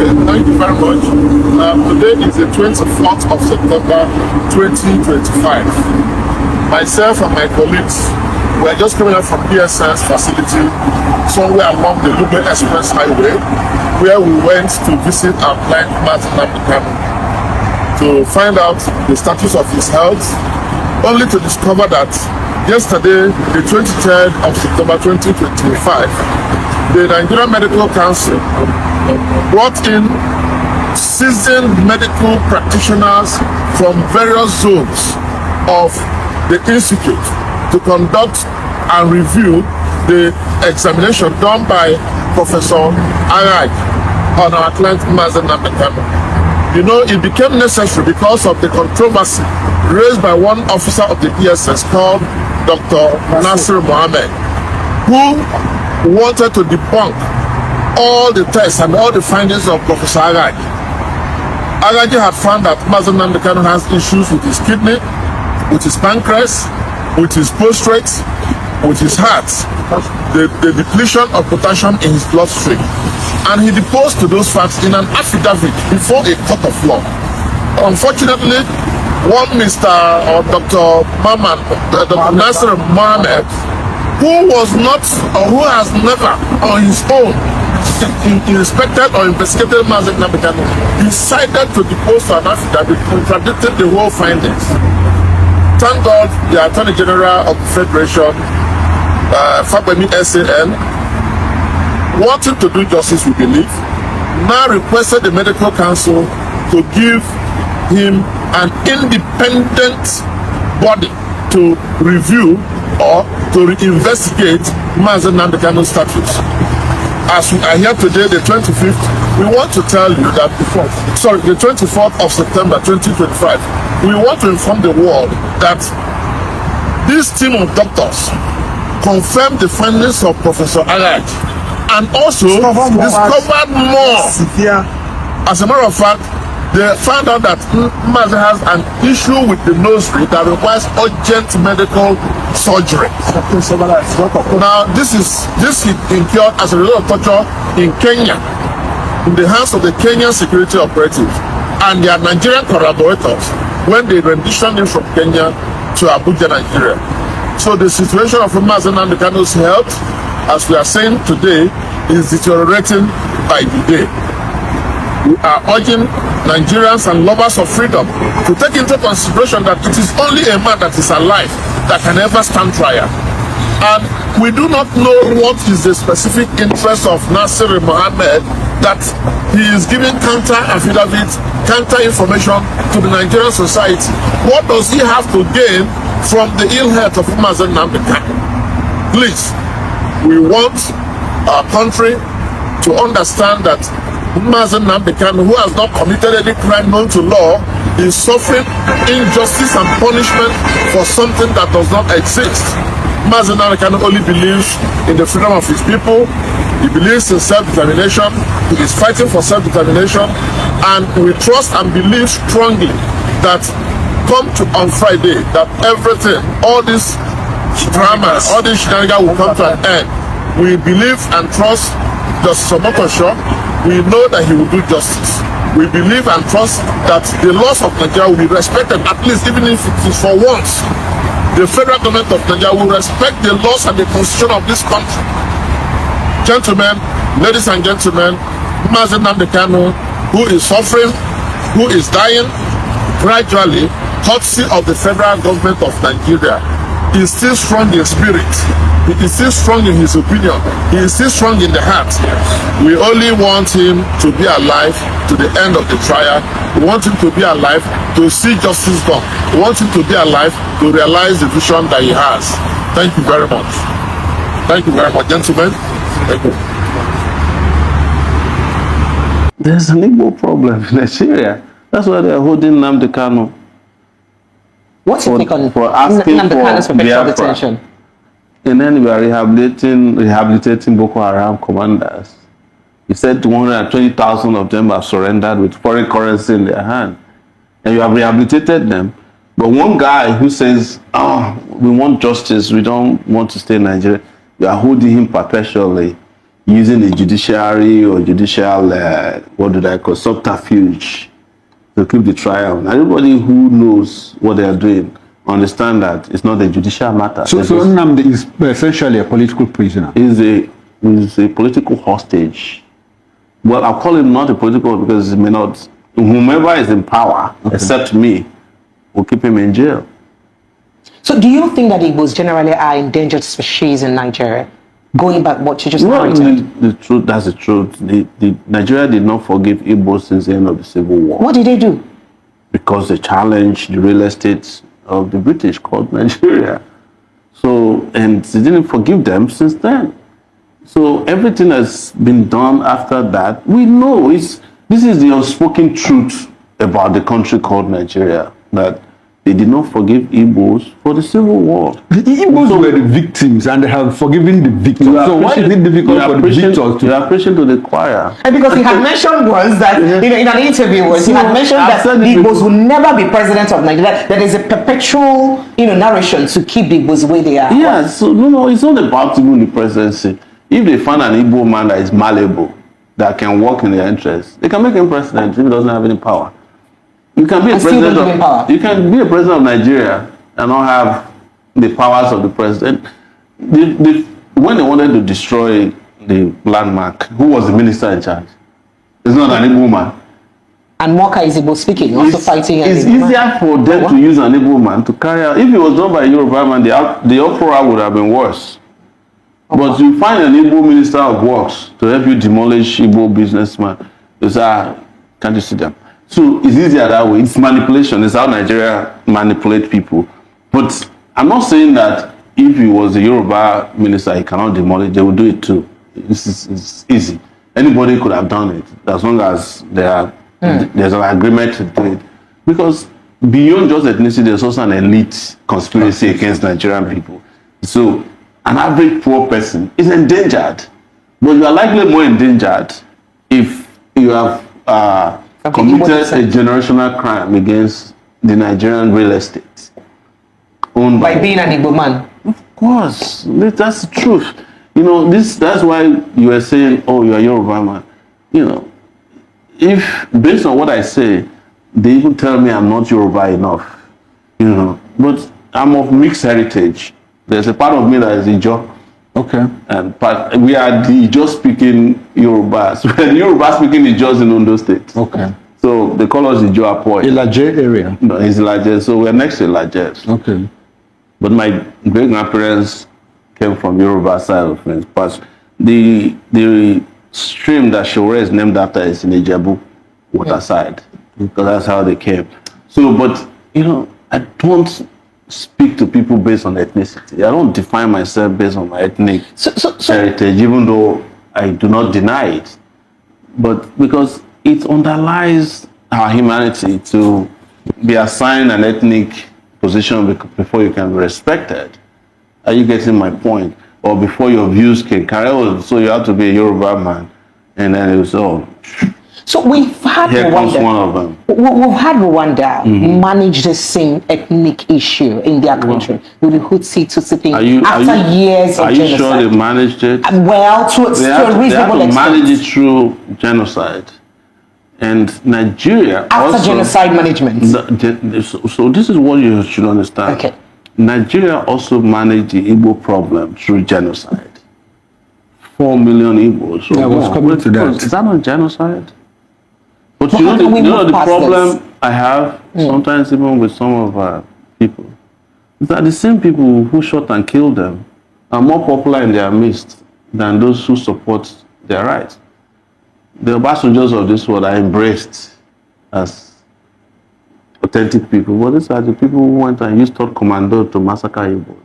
Okay, thank you very much. Today is the 24th of September 2025. Myself and my colleagues were just coming out from DSS facility somewhere along the Lube Express Highway, where we went to visit our client Nnamdi Kanu to find out the status of his health, only to discover that yesterday, the 23rd of September 2025, the Nigerian Medical Council brought in seasoned medical practitioners from various zones of the institute to conduct and review the examination done by Professor Araj on our client Nnamdi Kanu. You know, it became necessary because of the controversy raised by one officer of the DSS called Dr. Nasir Mohammed, who wanted to debunk all the tests and all the findings of Professor Araj. Araj had found that Nnamdi Kanu has issues with his kidney, with his pancreas, with his prostate, with his heart, the depletion of potassium in his bloodstream. And he deposed to those facts in an affidavit before a court of law. Unfortunately, one Mr. or Dr. Nasir Mohammed, who was not or who has never on his own inspected or investigated Nnamdi Kanu, decided to depose to an affidavit contradicting the whole findings. Thank God the Attorney General of the Federation, Fagbemi SAN, wanting to do justice, we believe, now requested the Medical Council to give him an independent body to review or to investigate Nnamdi Kanu's status. As we are here today, the 25th, we want to tell you that the 24th of September 2025, we want to inform the world that this team of doctors confirmed the findings of Professor Araj and also discovered more. As a matter of fact, they found out that Nnamdi has an issue with the nursery that requires urgent medical surgery. Now, this he incurred as a result of torture in Kenya, in the hands of the Kenyan security operative and their Nigerian collaborators when they renditioned him from Kenya to Abuja, Nigeria. So the situation of Nnamdi Kanu's health, as we are saying today, is deteriorating by the day. We are urging Nigerians and lovers of freedom to take into consideration that it is only a man that is alive that can ever stand trial. And we do not know what is the specific interest of Nasir Mohammed that he is giving counter affidavits, counter information to the Nigerian society. What does he have to gain from the ill health of Nnamdi Kanu? Please, we want our country to understand that Nnamdi Kanu, who has not committed any crime known to law, is suffering injustice and punishment for something that does not exist. Nnamdi Kanu only believes in the freedom of his people. He believes in self-determination. He is fighting for self-determination, and we trust and believe strongly that on Friday, that everything, all this drama, all this shenanigans will come to an end. We believe and trust Justice Omotosho. We know that he will do justice. We believe and trust that the laws of Nigeria will be respected, at least even if it is for once. The federal government of Nigeria will respect the laws and the constitution of this country. Gentlemen, ladies and gentlemen, Nnamdi Kanu, who is suffering, who is dying gradually, courtesy of the federal government of Nigeria, is still strong in spirit. He is still strong in his opinion. He is still strong in the heart. We only want him to be alive to the end of the trial. We want him to be alive to see justice done. We want him to be alive to realize the vision that he has. Thank you very much. Thank you very much, gentlemen. Thank you. There's an Igbo problem in Nigeria. That's why they're holding Nnamdi Kanu. What's your take on for asking Nnamdi Kanu's perpetual detention? And then we are rehabilitating Boko Haram commanders. He said 120,000 of them have surrendered with foreign currency in their hand. And you have rehabilitated them. But one guy who says, we want justice, we don't want to stay in Nigeria, you are holding him perpetually. using the judiciary or judicial, what do I call, subterfuge to keep the trial. And everybody who knows what they are doing understand that it's not a judicial matter. So Nnamdi is essentially a political prisoner. He's a political hostage. Well, I'll call him not a political because he may not. Whomever is in power, except me, will keep him in jail. So do you think that Igbos generally are endangered species in Nigeria? Going back what you just narrated. The truth, that's the truth. Nigeria did not forgive Igbos since the end of the Civil War. What did they do? Because they challenged the real estate of the British called Nigeria. So, and they didn't forgive them since then. So everything has been done after that. We know this is the unspoken truth about the country called Nigeria, that they did not forgive Igbos for the Civil War. The Igbos were the victims and they have forgiven the victims. So why is it difficult for the victims to... You are preaching to the choir. And because he had mentioned once that, in an interview, he had mentioned that the Igbos will never be president of Nigeria. That is a perpetual, narration to keep the Igbos where they are. Yeah, so no, it's not about even the presidency. If they find an Igbo man that is malleable, that can work in their interest, they can make him president if he doesn't have any power. You can be a president of, you can be a president of Nigeria and not have the powers of the president. When they wanted to destroy the landmark, who was the minister in charge? It's not an Igbo man. And Moka is Igbo speaking, also fighting. It's easier for them to use an Igbo man to carry out. If it was done by a Yoruba man, the uproar would have been worse. But you find an Igbo minister of works to help you demolish Igbo businessman. Can't you see them? So it's easier that way. It's manipulation. It's how Nigeria manipulate people. But I'm not saying that if he was a Yoruba minister, he cannot demolish. They will do it too. It's easy. Anybody could have done it as long as there's an agreement to do it. Because beyond just ethnicity, there's also an elite conspiracy against Nigerian people. So an average poor person is endangered. But you are likely more endangered if you have committed a generational crime against the Nigerian real estate. Owned by being an Igbo man. Of course, that's the truth. That's why you were saying, oh, you are Yoruba man. If based on what I say, they even tell me I'm not Yoruba enough. But I'm of mixed heritage. There's a part of me that is Ijo. Okay. But we are the Ijo speaking Yorubas. We are the Yoruba speaking Ijos in Ondo State. Okay. So they call us Ijo Apoy. Ilaje area. No, it's Ilaje. So we're next to Ilaje. Okay. But my great grandparents came from Yoruba side of things. But the stream that Shore is named after is in Ijebu waterside. Because that's how they came. So, but I don't speak to people based on ethnicity. I don't define myself based on my ethnic heritage, even though I do not deny it. But because it underlies our humanity to be assigned an ethnic position before you can be respected. Are you getting my point? Or before your views can carry on, so you have to be a Yoruba man. And then it was So we've had here Rwanda. Comes one of them. We've had Rwanda manage the same ethnic issue in their country with the Hutsi Tutsi thing after years of genocide. Are you sure they managed it? Well, to a reasonable extent. They manage it through genocide. And Nigeria after also, genocide management. So this is what you should understand. Okay. Nigeria also managed the Igbo problem through genocide. 4 million Igbos. So I was coming to that. Is that not genocide? But you know the problem I have sometimes even with some of our people is that the same people who shot and killed them are more popular in their midst than those who support their rights. The Obasanjos of this world are embraced as authentic people, but these are the people who went and used third commando to massacre Igbos.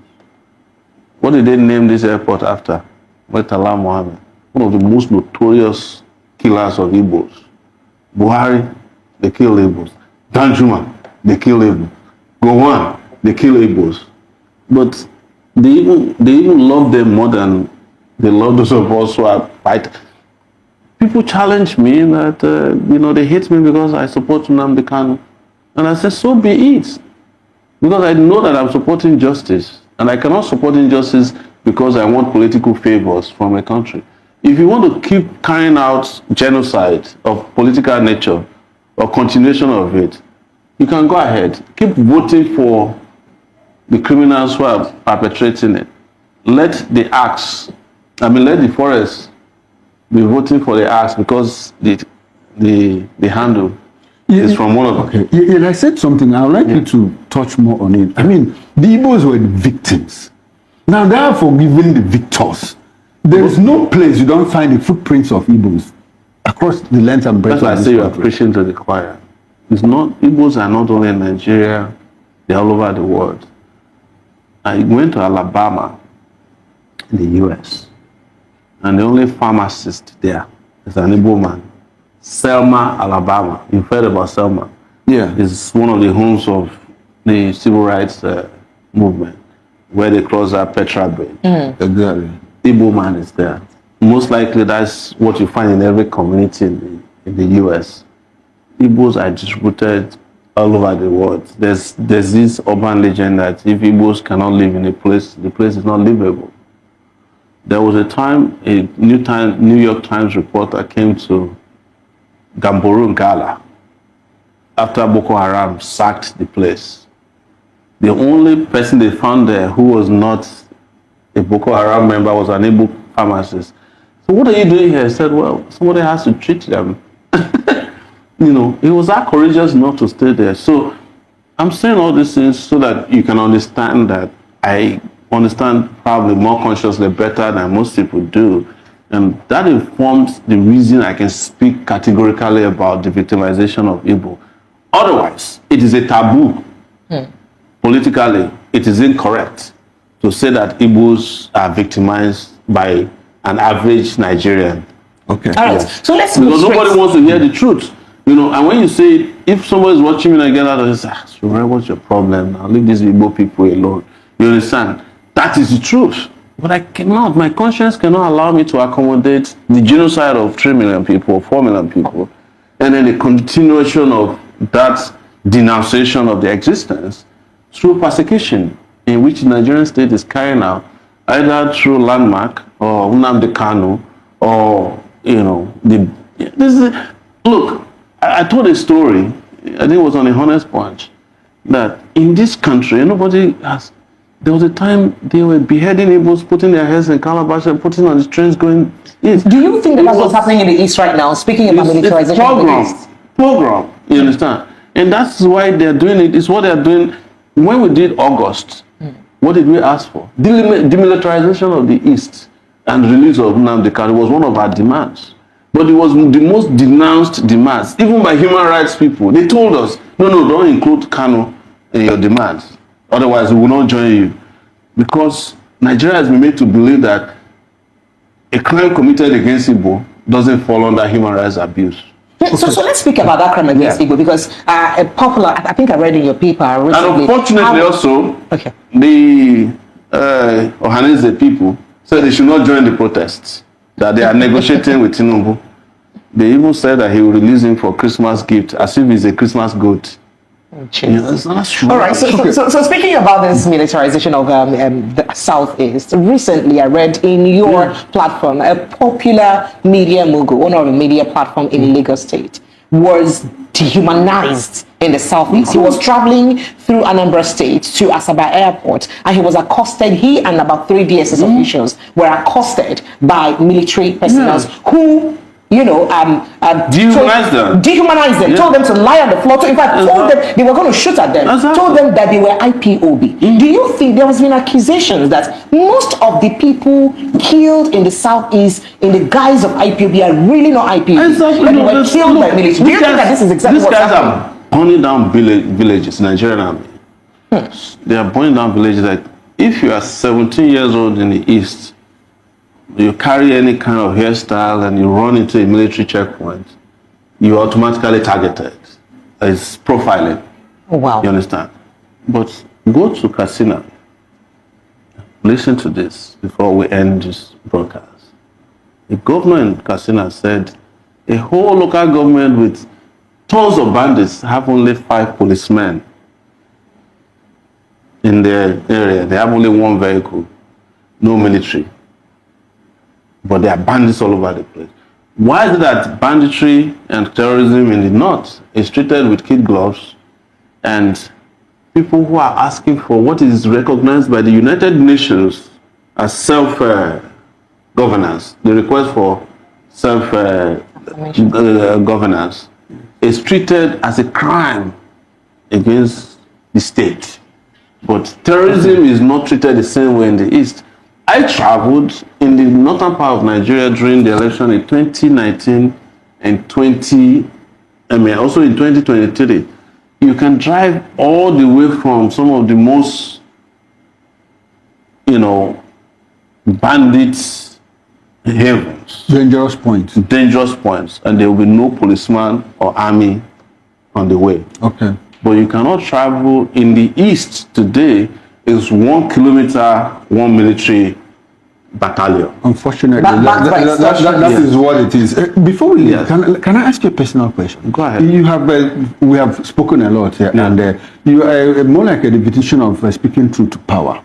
What did they name this airport after? Murtala Mohammed, one of the most notorious killers of Igbos. Buhari, they kill Igbos. Danjuma, they kill Igbos. Gowon, they kill Igbos. But they even love them more than they love those of us who are fighting. People challenge me that they hate me because I support Nnamdi Kanu. And I said, so be it. Because I know that I'm supporting justice. And I cannot support injustice because I want political favors from a country. if you want to keep carrying out genocide of political nature or continuation of it, you can go ahead. Keep voting for the criminals who are perpetrating it. Let the axe, let the forest be voting for the axe because the handle is from one of them. Okay. Yeah, I said something. I would like you to touch more on it. I mean, the Igbos were the victims. Now they are forgiving the victors. There is no place you don't find the footprints of Igbos across the length and breadth. That's why I say you are preaching to the choir. It's not, Igbos are not only in Nigeria, they're all over the world. I went to Alabama in the US, and the only pharmacist there is an Igbo man. Selma, Alabama. You've heard about Selma? Yeah. It's one of the homes of the civil rights movement, where they cross that Petra Bridge. Exactly. Igbo man is there. Most likely that's what you find in every community in the US. Igbos are distributed all over the world. There's this urban legend that if Igbos cannot live in a place, the place is not livable. There was a time, a New York Times reporter came to Gamboru Ngala after Boko Haram sacked the place. The only person they found there who was not a Boko Haram member was an Igbo pharmacist. So what are you doing here? He said, well, somebody has to treat them. He was that courageous not to stay there. So I'm saying all these things so that you can understand that I understand probably more consciously better than most people do. And that informs the reason I can speak categorically about the victimization of Igbo. Otherwise, it is a taboo. Politically, it is incorrect to say that Igbos are victimized by an average Nigerian. Okay. All right. So let's move because nobody wants to hear the truth. And when you say it, if somebody is watching me and get out of this, what's your problem now? Leave these Igbo people alone. You understand? That is the truth. But I cannot, my conscience cannot allow me to accommodate the genocide of 3 million people, 4 million people, and then the continuation of that denunciation of their existence through persecution in which the Nigerian state is carrying out, either through landmark or Nnamdi Kanu or, look, I told a story, I think it was on a Honest Punch, that in this country, there was a time they were beheading Igbos, putting their heads in calabash and putting on the trains going east. Do you think that's what's happening in the East right now? Speaking about militarization of the East. Program, you understand? And that's why they're doing it. It's what they're doing. When we did August, what did we ask for? Demilitarization of the East and release of Nnamdi Kanu was one of our demands. But it was the most denounced demands, even by human rights people. They told us, no, don't include Kanu in your demands. Otherwise, we will not join you. Because Nigeria has been made to believe that a crime committed against Igbo doesn't fall under human rights abuse. Yeah, so let's speak about that crime against Igbo, because a popular, I think I read in your paper recently. And unfortunately the Ohanese people said they should not join the protests, that they are negotiating with Tinubu. They even said that he will release him for Christmas gift, as if he's a Christmas goat. That's all right. So speaking about this militarization of the Southeast, recently I read in your platform, a popular media mogul, one of the media platform in Lagos State, was dehumanized in the Southeast. He was traveling through Anambra State to Asaba Airport, and he was accosted. He and about 3 DSS officials were accosted by military personnel who dehumanized them, told them to lie on the floor. In fact, told them they were going to shoot at them, told them that they were IPOB. Do you think there has been accusations that most of the people killed in the Southeast in the guise of IPOB are really not IPOB? Exactly. But they were killed by military. Do you think that this is exactly what's happening? These guys are burning down villages, Nigerian army. They are burning down villages. Like, if you are 17 years old in the East, you carry any kind of hairstyle and you run into a military checkpoint, you are automatically targeted. It's profiling. Oh, wow. You understand? But go to Katsina. Listen to this before we end this broadcast. The governor in Katsina said a whole local government with tons of bandits have only 5 policemen in their area. They have only 1 vehicle, no military. but there are bandits all over the place. Why is it that banditry and terrorism in the north is treated with kid gloves, and people who are asking for what is recognized by the United Nations as self-governance, the request for self-governance, is treated as a crime against the state? But terrorism is not treated the same way in the East. I traveled in the northern part of Nigeria during the election in 2019 and also in 2023. You can drive all the way from some of the most, bandits havens. Dangerous points. Dangerous points. And there will be no policeman or army on the way. Okay. But you cannot travel in the East today. Is 1 kilometer, one military battalion. Unfortunately, that is what it is. Before we leave, Yes. can I ask you a personal question? Go ahead. You have we have spoken a lot here, and you are more like a repetition of speaking truth to power.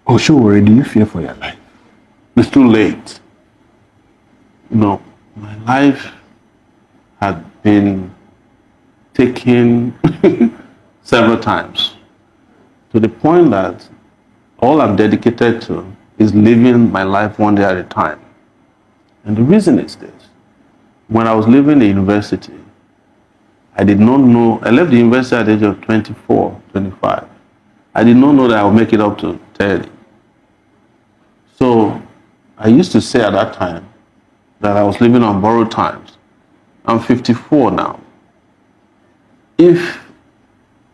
Oh, sure. Do you fear for your life? It's too late. No, my life had been taken several times, to the point that all I'm dedicated to is living my life one day at a time. And the reason is this. When I was leaving the university, I did not know, I left the university at the age of 24, 25. I did not know that I would make it up to 30. So I used to say at that time that I was living on borrowed times. I'm 54 now. If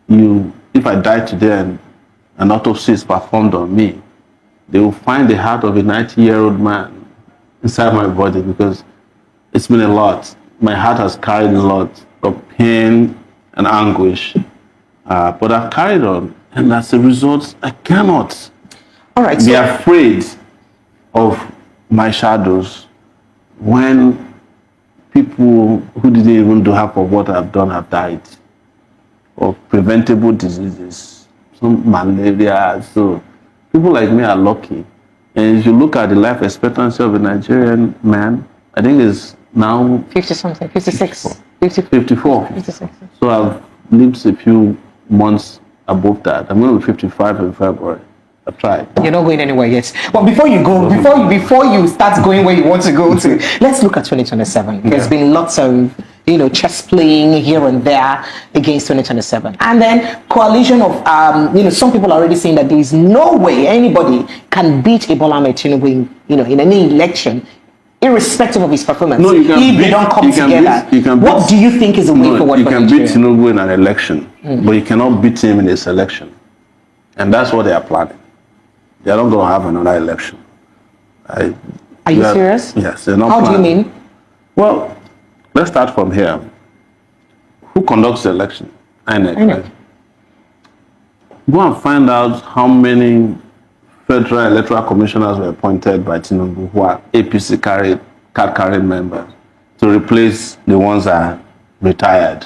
I die today and an autopsy is performed on me, they will find the heart of a 90-year-old man inside my body, because it's been a lot. My heart has carried a lot of pain and anguish, but I've carried on, and as a result, I cannot be afraid of my shadows when people who didn't even do half of what I've done have died of preventable diseases, some malaria. So people like me are lucky. And if you look at the life expectancy of a Nigerian man, I think it's now 50 something, 56, 54. 56. So I've lived a few months above that. I'm going to be 55 in February. I've tried. You're not going anywhere yet. But before you go, before you start going where you want to go to, let's look at 2027. There's been lots of chess playing here and there against 2027, and then coalition of some people are already saying that there is no way anybody can beat Bola Ahmed Tinubu in any election, irrespective of his performance. No, you can if they don't come together. What do you think is the way forward? You can beat Tinubu in an election, but you cannot beat him in a selection, and that's what they are planning. They are not going to have another election. Are you serious? Yes, they're not. How do you mean? Well, let's start from here. Who conducts the election? INEC. Right? Go and find out how many federal electoral commissioners were appointed by Tinubu who are APC card-carrying members to replace the ones that are retired.